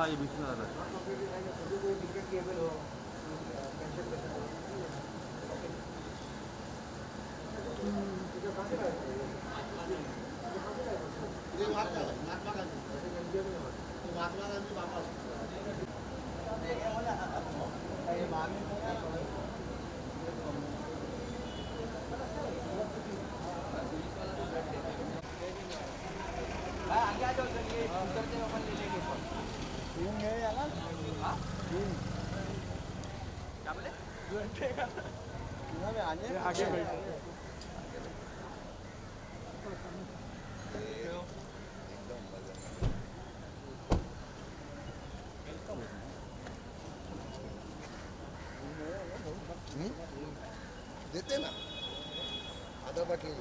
ये बीच में आ रहा है। आगे आ जाओ, चलिए उतरते अपन ले लेंगे। क्या बोले? आगे बैठ देते ना आधा बाटली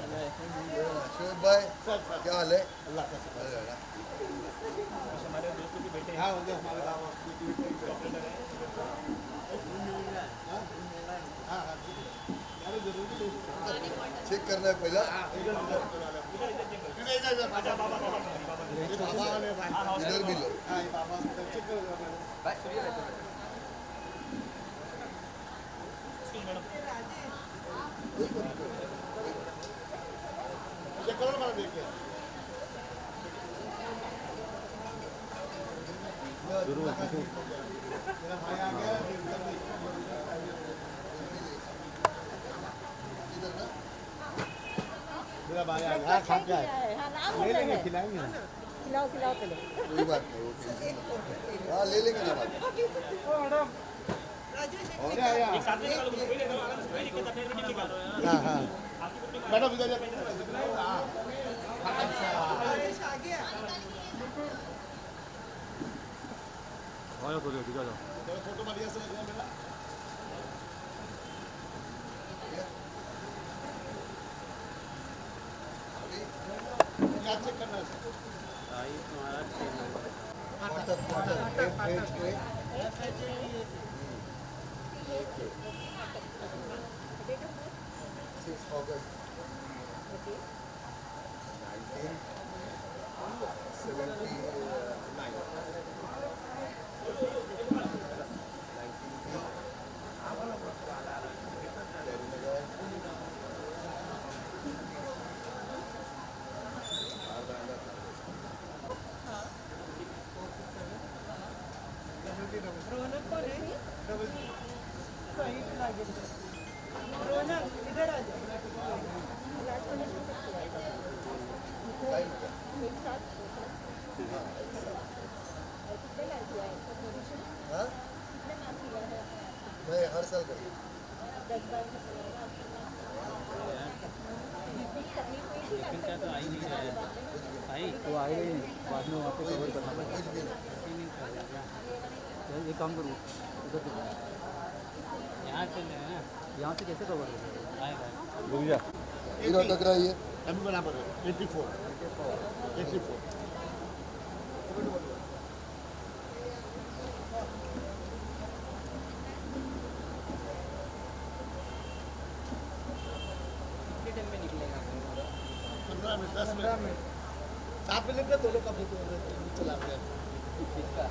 शोभ भाई क्या हाल है? अल्लाह का शुक्र है। हमारे दोस्तों के बेटे हाँ होंगे हमारे गाँव चेक करना है पहला इधर भी लो चेक करो ना देखिए मेरा भाई आ गया मेरा भाई आ गया खा क्या है ले लेंगे खिलाएंगे खिलाओ खिलाओ पहले। कोई बात नहीं वो टेंशन मत। हाँ ले लेंगे ना बात एक साथ में निकालो कोई लेगा आराम से कोई दिक्कत अपने में निकालो हां हां मैडम इधर हां अच्छा आ जाओ तो दिखा जाओ। चलो फोटो बढ़िया से लगा मेरा क्या चेक करना है आई तुम्हारा August 19 हाँ मैं हर साल करता लेकिन क्या तो आई नहीं रहा है भाई तो आएगा ही नहीं, बाद में वहाँ पे कवर करना पड़ेगा। कुछ भी नहीं कर रहा एक काम करूँ उधर से यहाँ से ले ना यहाँ से कैसे कवर होगा? आएगा रुक जा। हीरो टकराई है एम बराबर 84 कितने टाइम में निकलेगा 15 मिनट 10 मिनट 7 मिनट का दोनों का फोटो चला गया किसका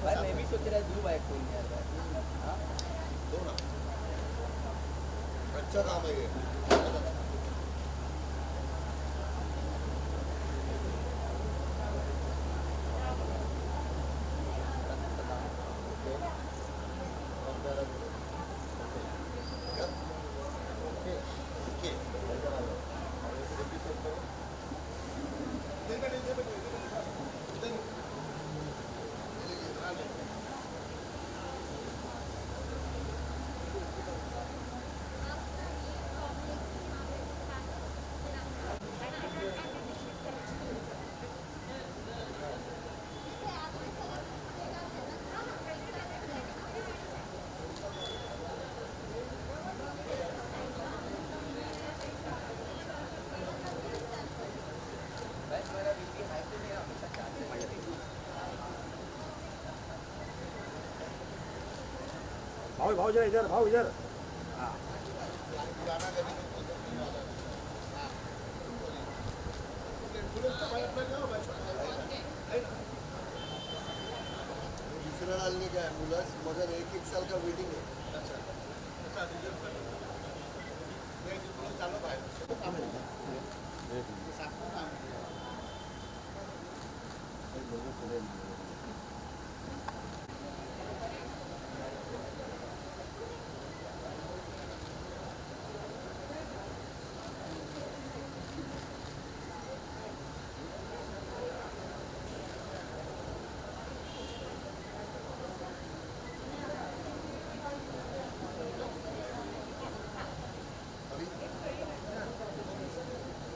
भाई मैं भी सोच रहा दूर बाइक कोई नहीं आता दो ना अच्छा काम है ये भाई तुम्हारा बीपी हाई भाव भाव जरा इधर भाव इधर दूसरा डालने का एम्बुलेंस मगर एक साल का वेटिंग है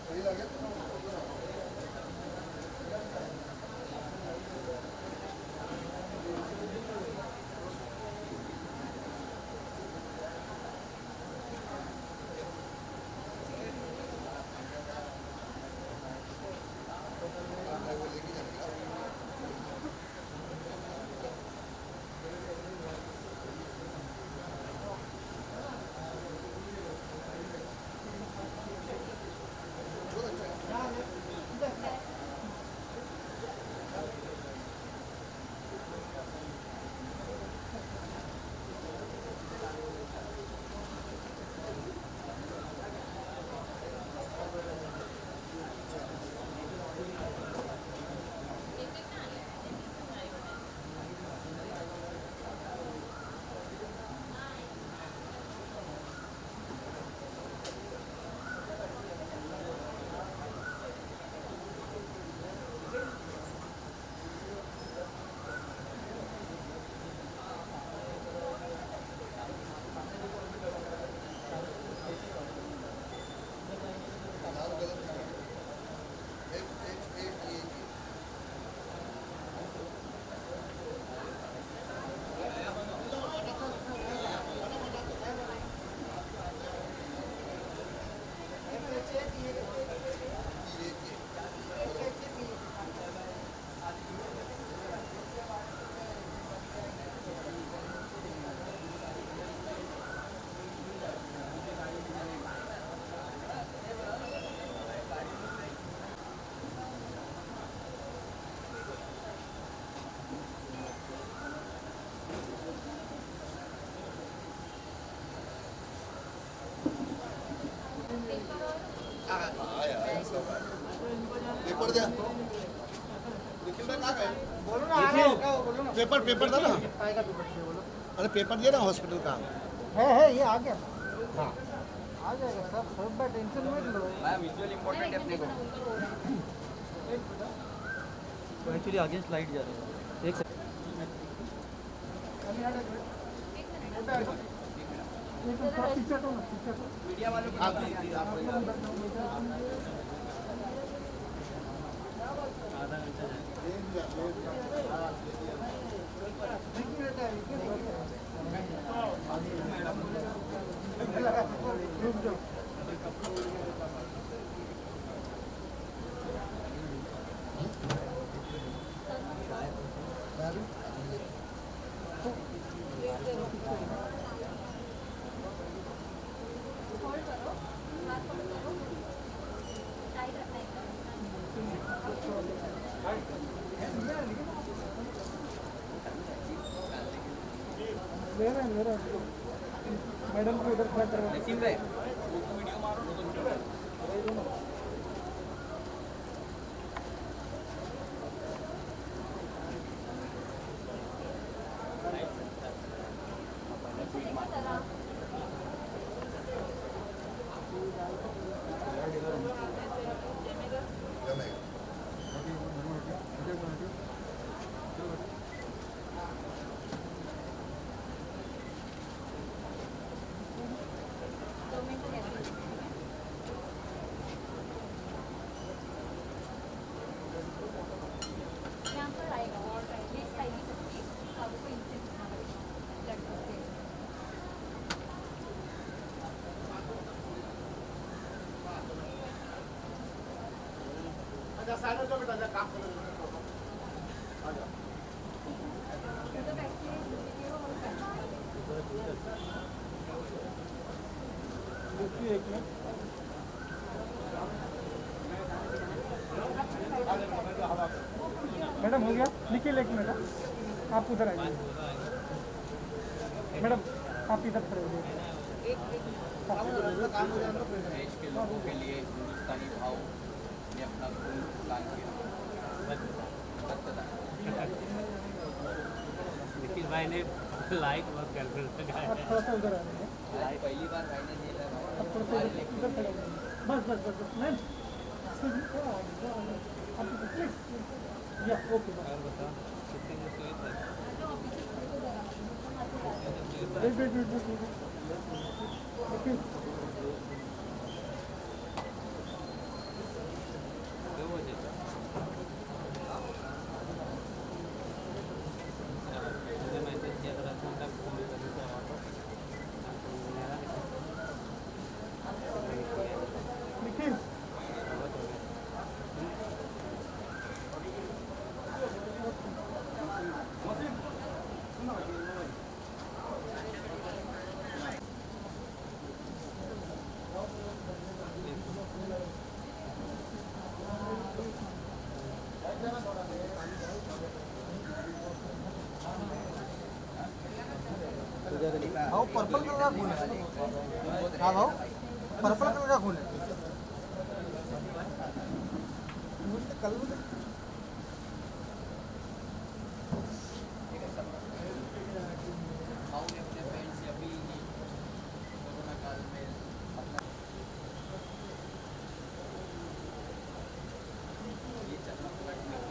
सही लगे पेपर द्या पेपर पेपर था ना अरे पेपर दिया ना हॉस्पिटल का है ये आ गया हाँ आ जाएगा सब सब का टेंशन मत लो मैम विजुअल इंपॉर्टेंट है अपने को तो एक्चुअली आगे स्लाइड जा रहा है एक मीडिया वालों को मेरा मैडम को उधर खड़ा करवा नसीम भाई वीडियो मारो बेटा देखिए एक मिनट मैडम हो गया निखिल एक मिनट आप उधर आइए मैडम आप इधर खड़े हो जाइए देश के लोगों के लिए हिंदुस्तानी भाव ने अपना खून दान किया रक्तदान निखिल भाई ने लाइक बहुत गर्लफ्रेंड लगाया आप थोड़ा सा उधर आ जाइए आज पहली बार मैंने नहीं लगाया आप थोड़ा सा इधर खड़े हो जाइए बस बस बस बस मैम आप प्लीज या ओके और बताओ कितने में सोए थे वेट ओके 2 बजे मुझे मैसेज किया था रखना था फोन करने से वापस निखिल भाऊ पर्पल कलर का खून है हाँ भाऊ पर्पल कलर का खून है कल भाव ने अपने फ्रेंड से अपील की कोरोना काल में अपना ये चलना पड़ेगा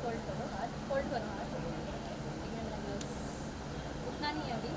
फोल्ड करो हाथ उतना नहीं है अभी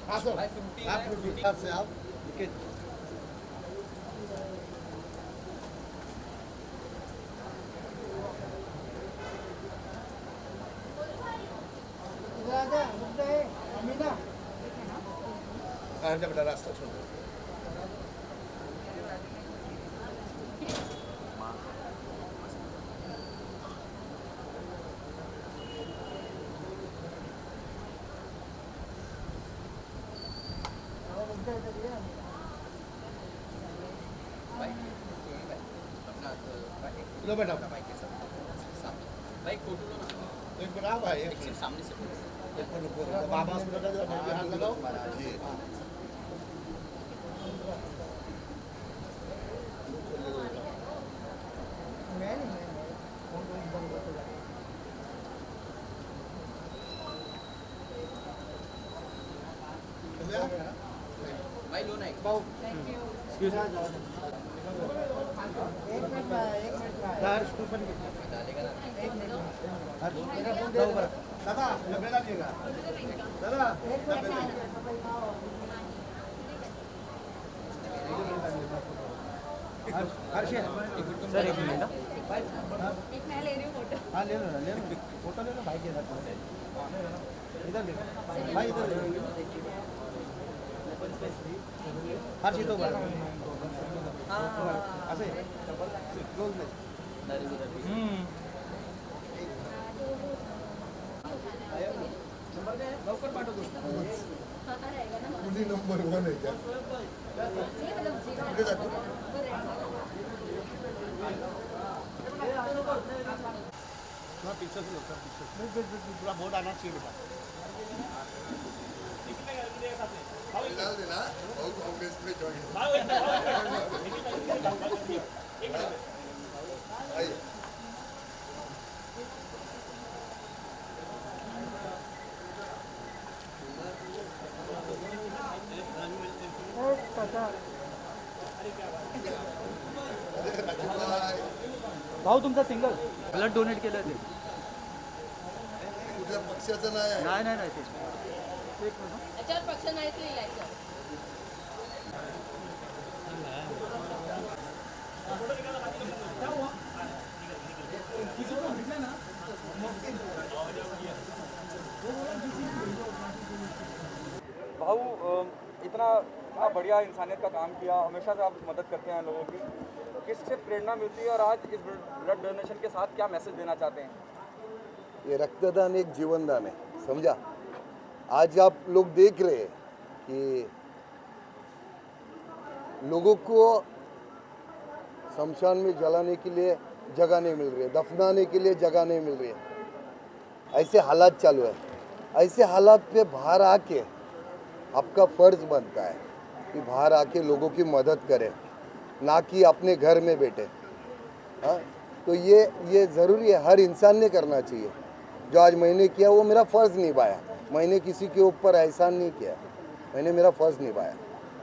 हाँ सर भाई फ्रूटी आप है, फ्रूटी फ्रूटी। से आप अमीना बेटा रास्ता छोड़ो लो बेटा भाई के साथ सामने भाई फोटो लो ना एक मिनट आ भाई एक सिर्फ सामने से बाबा हॉस्पिटल हाथ लगाओ जी मैं नहीं फोन तो बंद कर दो। भाई लो ना एक एक मिनट भाई यार स्कूल पर डालेगा ना मेरा फोन दे दो। दादा डब्बे डालिएगा दादा सर एक मिनट एक मैं ले रही हूँ फोटो हाँ ले लो फोटो ले लो भाई के साथ इधर ले लो भाई इधर ले लो हर चीज तो असे क्लोज में लवकर पाठवतो हाँ रहेगा ना कुणी नंबर 1 आहे का ये मतलब जीरो कुठे जातो थोड़ा पीछे से लो सर पीछे पूरा बोर्ड आना चाहिए बेटा डाल देना और कांग्रेस में ज्वाइन आइए भाऊ तुमचा सिंगल ब्लड डोनेट केलं ते कुठल्या पक्षाचं नाही आहे नाही नाही नाही ते एक मिनिट याच्यावर पक्ष नाहीच लिहिलायचं भाऊ इतना बढ़िया इंसानियत का काम किया, हमेशा से आप मदद करते हैं लोगों की, किससे प्रेरणा मिलती है और आज इस ब्लड डोनेशन के साथ क्या मैसेज देना चाहते हैं? ये रक्तदान एक जीवनदान है, समझा। आज आप लोग देख रहे हैं कि लोगों को शमशान में जलाने के लिए जगह नहीं मिल रही है, दफनाने के लिए जगह नहीं मिल रही है। ऐसे हालात चालू है। ऐसे हालात पे बाहर आके आपका फर्ज बनता है कि बाहर आके लोगों की मदद करें, ना कि अपने घर में बैठे। हाँ, तो ये ज़रूरी है, हर इंसान ने करना चाहिए। जो आज मैंने किया वो मेरा फ़र्ज़ निभाया। मैंने किसी के ऊपर एहसान नहीं किया, मैंने मेरा फ़र्ज़ निभाया।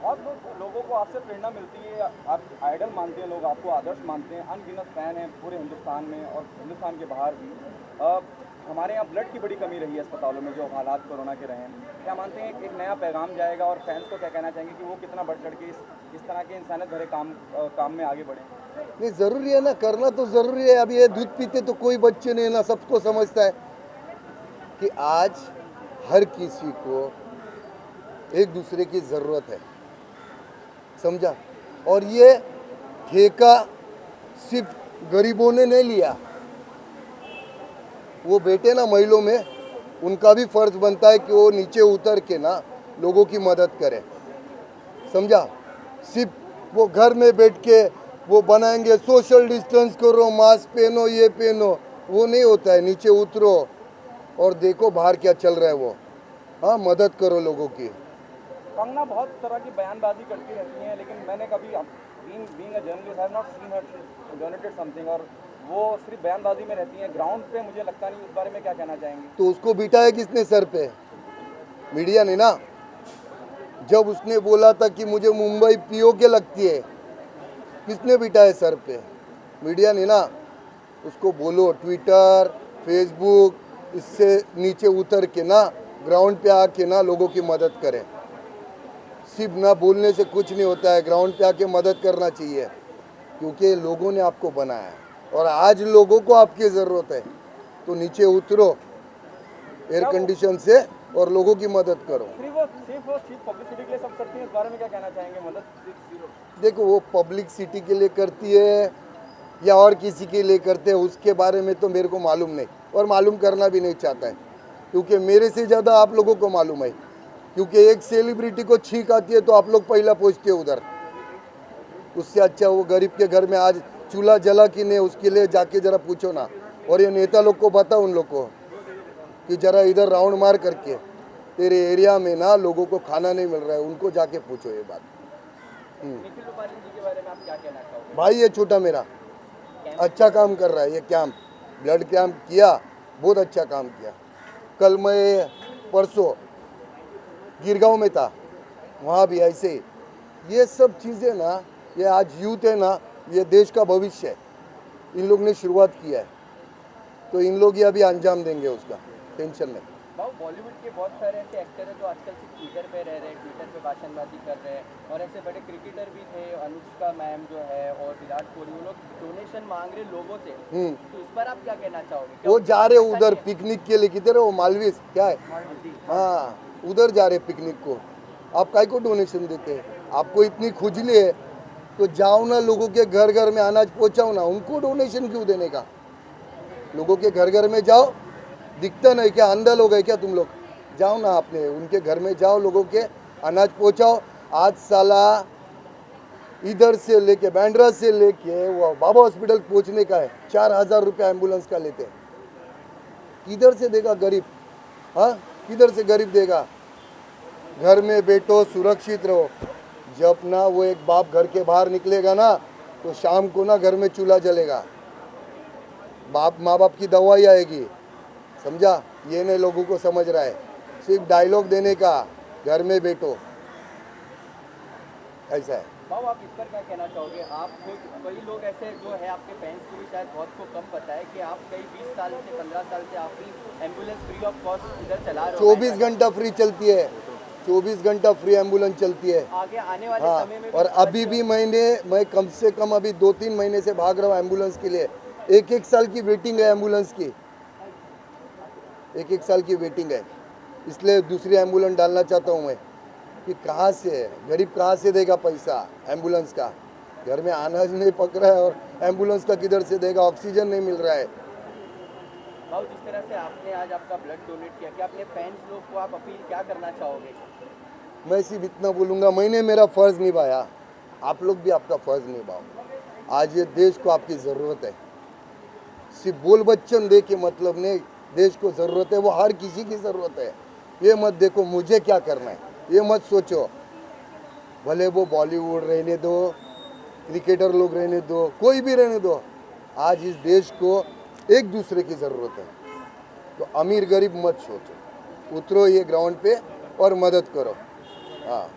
और लोगों को आपसे प्रेरणा मिलती है, आप आइडल मानते हैं, लोग आपको आदर्श मानते हैं, अनगिनत फ़ैन हैं पूरे हिंदुस्तान में और हिंदुस्तान के बाहर भी। हमारे यहाँ ब्लड की बड़ी कमी रही है अस्पतालों में, जो हालात कोरोना के रहे हैं। क्या मानते हैं एक नया पैगाम जाएगा और फैंस को क्या कहना चाहेंगे कि वो कितना बढ़ चढ़ के इस तरह के इंसानियत भरे काम में आगे बढ़े? नहीं, ज़रूरी है ना, करना तो ज़रूरी है। अभी ये दूध पीते तो कोई बच्चे नहीं ना, सबको समझता है कि आज हर किसी को एक दूसरे की ज़रूरत है, समझा। और ये ठेका सिर्फ गरीबों ने नहीं लिया, वो बेटे ना महिलों में, उनका भी फर्ज बनता है कि वो नीचे उतर के ना लोगों की मदद करें, समझा। सिर्फ वो घर में बैठ के वो बनाएंगे सोशल डिस्टेंस करो, मास्क पहनो, ये पहनो, वो नहीं होता है। नीचे उतरो और देखो बाहर क्या चल रहा है वो। हाँ, मदद करो लोगों की। कंगना बहुत तरह की बयानबाजी करती रहती हैं, लेकिन मैंने कभी being a journalist I have not seen her donated something, और वो सिर्फ बयानबाजी में रहती हैं। ग्राउंड पे मुझे लगता नहीं, उस बारे में क्या कहना चाहेंगे? तो उसको बिठाया किसने सर पे? मीडिया ने ना। जब उसने बोला था कि मुझे मुंबई पीओ के लगती है, किसने बिठाया सर पे? मीडिया ने ना। उसको बोलो ट्विटर, फेसबुक, इससे नीचे उतर के ना ग्राउंड पे आके ना लोगों की मदद करें। सिर्फ ना बोलने से कुछ नहीं होता है, ग्राउंड पे आके मदद करना चाहिए, क्योंकि लोगों ने आपको बनाया है और आज लोगों को आपकी ज़रूरत है। तो नीचे उतरो एयर कंडीशन से और लोगों की मदद करो। सिर्फ वो चीज़ पब्लिसिटी के लिए सब करती है, इस बारे में क्या कहना चाहेंगे? मदद देखो, वो पब्लिसिटी के लिए करती है या और किसी के लिए करते हैं, उसके बारे में तो मेरे को मालूम नहीं और मालूम करना भी नहीं चाहता है, क्योंकि मेरे से ज़्यादा आप लोगों को मालूम है। क्योंकि एक सेलिब्रिटी को छींक आती है तो आप लोग पहला पहुँचते हो उधर। उससे अच्छा वो गरीब के घर में आज चूल्हा जला कि नहीं उसके लिए जाके जरा पूछो ना। और ये नेता लोग को बताओ उन लोग को कि जरा इधर राउंड मार करके तेरे एरिया में ना लोगों को खाना नहीं मिल रहा है, उनको जाके पूछो ये बात। निखिल रूपाणी जी के बारे में आप क्या कहना चाहोगे? भाई ये छोटा मेरा अच्छा काम कर रहा है, ये कैंप ब्लड कैंप किया, बहुत अच्छा काम किया। कल मैं परसों गिरगांव में था, वहाँ भी ऐसे ही। ये सब चीज़ें ना, ये आज यूथ है ना, ये देश का भविष्य है। इन लोग ने शुरुआत किया है तो इन लोग ये अभी अंजाम देंगे उसका, टेंशन नहीं। भाव बॉलीवुड के बहुत सारे ऐसे एक्टर हैं जो आजकल सिर्फ ट्विटर पे रह रहे हैं, ट्विटर पे भाषणबाजी कर रहे हैं, और ऐसे बड़े क्रिकेटर भी थे, अनुष्का मैम जो है और विराट कोहली, वो लोग डोनेशन मांग रहे लोगों से। तो इस पर आप क्या कहना चाहोगे? वो जा रहे उधर पिकनिक के लिए, किधर है वो मालवीज क्या है, हाँ उधर जा रहे पिकनिक को। आप काय को डोनेशन देते हैं? आपको इतनी खुजली है तो जाओ ना, लोगों के घर घर में अनाज पहुंचाओ ना, उनको डोनेशन क्यों देने का? लोगों के घर घर में जाओ, दिखता नहीं क्या, अंधा लोग है क्या तुम लोग? जाओ ना, आपने उनके घर में जाओ, लोगों के अनाज पहुंचाओ। आज साला इधर से लेके बैंड्रा से लेके वो बाबा हॉस्पिटल पहुंचने का है, 4000 रुपया एम्बुलेंस का लेते हैं। किधर से देगा गरीब? हाँ किधर से गरीब देगा? घर में बैठो, सुरक्षित रहो। जब ना वो एक बाप घर के बाहर निकलेगा ना तो शाम को ना घर में चूल्हा जलेगा, बाप माँ बाप की दवाई आएगी, समझा? ये नहीं लोगों को समझ रहा है, सिर्फ डायलॉग देने का, घर में बैठो, ऐसा है। भाव आप इस पर क्या कहना चाहोगे? आप खुद, कई लोग ऐसे जो है आपके फैंस को भी शायद बहुत को कम पता है कि आप कई 20 साल से 15 साल से आप ही एम्बुलेंस फ्री ऑफ कॉस्ट इधर चला रहे हो। 24 घंटा फ्री चलती है, 24 घंटा फ्री एम्बुलेंस चलती है। आगे आने वाले हाँ, समय में और अभी भी मैं कम से कम अभी 2-3 महीने से भाग रहा हूँ एम्बुलेंस के लिए। एक साल की वेटिंग है एम्बुलेंस की, एक साल की वेटिंग है। इसलिए दूसरी एम्बुलेंस डालना चाहता हूँ मैं कि कहाँ से गरीब कहाँ से देगा पैसा एम्बुलेंस का? घर में अनाज नहीं पक रहा है और एम्बुलेंस का किधर से देगा? ऑक्सीजन नहीं मिल रहा है। भाव जिस तरह से आपने आज आपका ब्लड डोनेट किया, क्या अपने फैंस लोग को आप अपील क्या करना चाहोगे? मैं सिर्फ इतना बोलूँगा, मैंने मेरा फ़र्ज़ निभाया, आप लोग भी आपका फ़र्ज़ निभाओ। आज ये देश को आपकी ज़रूरत है, सिर्फ बोल बच्चन दे के मतलब नहीं, देश को ज़रूरत है, वो हर किसी की ज़रूरत है। ये मत देखो मुझे क्या करना है, ये मत सोचो, भले वो बॉलीवुड रहने दो, क्रिकेटर लोग रहने दो, कोई भी रहने दो, आज इस देश को एक दूसरे की ज़रूरत है। तो अमीर गरीब मत सोचो, उतरो ये ग्राउंड पे और मदद करो। हाँ,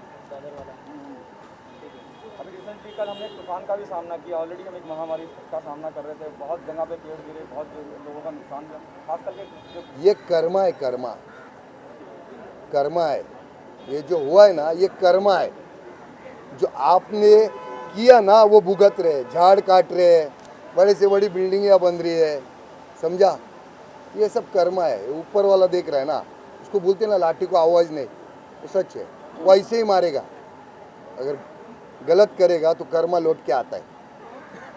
अभी रिसेंटली कल हमने एक तूफान का भी सामना किया, ऑलरेडी हम एक महामारी का सामना कर रहे थे, बहुत जगह पे पेड़ गिरे, बहुत लोगों का नुकसान हुआ, खास करके जो ये कर्मा है, कर्मा है, ये जो हुआ है ना ये कर्मा है। जो आपने किया ना वो भुगत रहे, झाड़ काट रहे, बड़े से बड़ी बिल्डिंगें बन रही है, समझा? ये सब कर्मा है, ऊपर वाला देख रहा है ना, उसको बोलते ना लाठी को आवाज़ नहीं, वो सच है, वो ऐसे ही मारेगा। अगर गलत करेगा तो कर्मा लौट के आता है,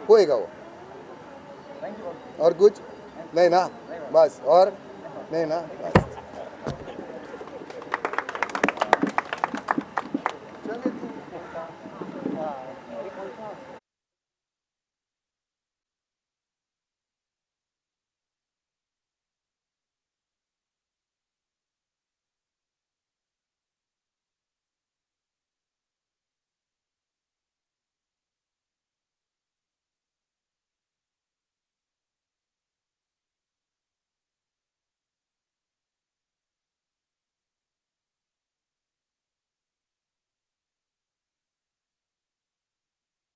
होएगा वो। और कुछ नहीं ना, बस और नहीं ना, बस।